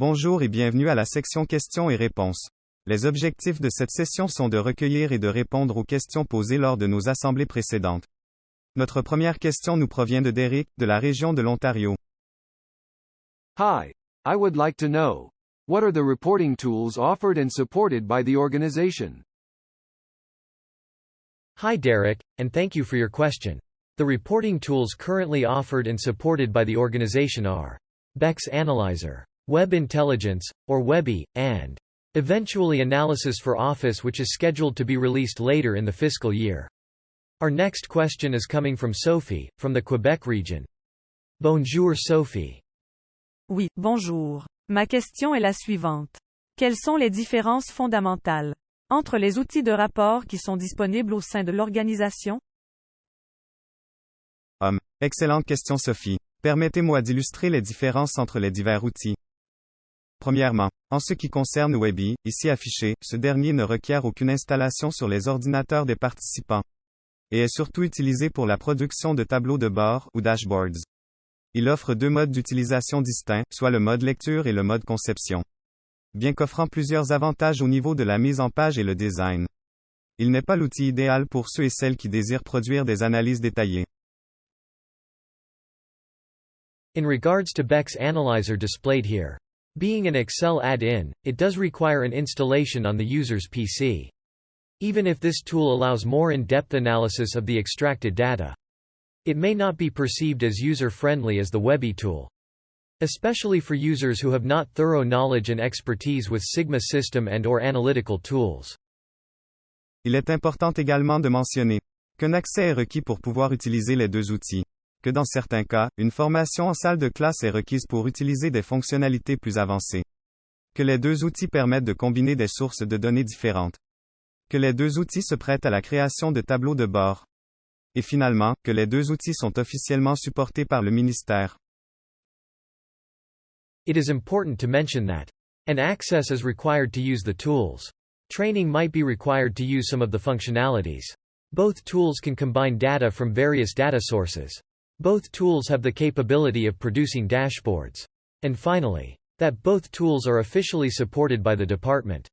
Bonjour et bienvenue à la section questions et réponses. Les objectifs de cette session sont de recueillir et de répondre aux questions posées lors de nos assemblées précédentes. Notre première question nous provient de Derek, de la région de l'Ontario. Hi. I would like to know, what are the reporting tools offered and supported by the organization? Hi Derek, and thank you for your question. The reporting tools currently offered and supported by the organization are Beck's Analyzer, Web Intelligence, or Webby, and eventually Analysis for Office, which is scheduled to be released later in the fiscal year. Our next question is coming from Sophie, from the Quebec region. Bonjour Sophie. Oui, bonjour. Ma question est la suivante. Quelles sont les différences fondamentales entre les outils de rapport qui sont disponibles au sein de l'organisation? Excellente question Sophie. Permettez-moi d'illustrer les différences entre les divers outils. Premièrement, en ce qui concerne Webby, ici affiché, ce dernier ne requiert aucune installation sur les ordinateurs des participants et est surtout utilisé pour la production de tableaux de bord ou dashboards. Il offre deux modes d'utilisation distincts, soit le mode lecture et le mode conception. Bien qu'offrant plusieurs avantages au niveau de la mise en page et le design, il n'est pas l'outil idéal pour ceux et celles qui désirent produire des analyses détaillées. In regards to Beck's Analyzer displayed here, being an Excel add-in, it does require an installation on the user's PC. Even if this tool allows more in-depth analysis of the extracted data, it may not be perceived as user-friendly as the Webby tool. Especially for users who have not thorough knowledge and expertise with Sigma system and/or analytical tools. Il est important également de mentionner qu'un accès est requis pour pouvoir utiliser les deux outils, que dans certains cas, une formation en salle de classe est requise pour utiliser des fonctionnalités plus avancées, que les deux outils permettent de combiner des sources de données différentes, que les deux outils se prêtent à la création de tableaux de bord, et finalement, que les deux outils sont officiellement supportés par le ministère. It is important to mention that an access is required to use the tools. Training might be required to use some of the functionalities. Both tools can combine data from various data sources. Both tools have the capability of producing dashboards. And finally, that both tools are officially supported by the department.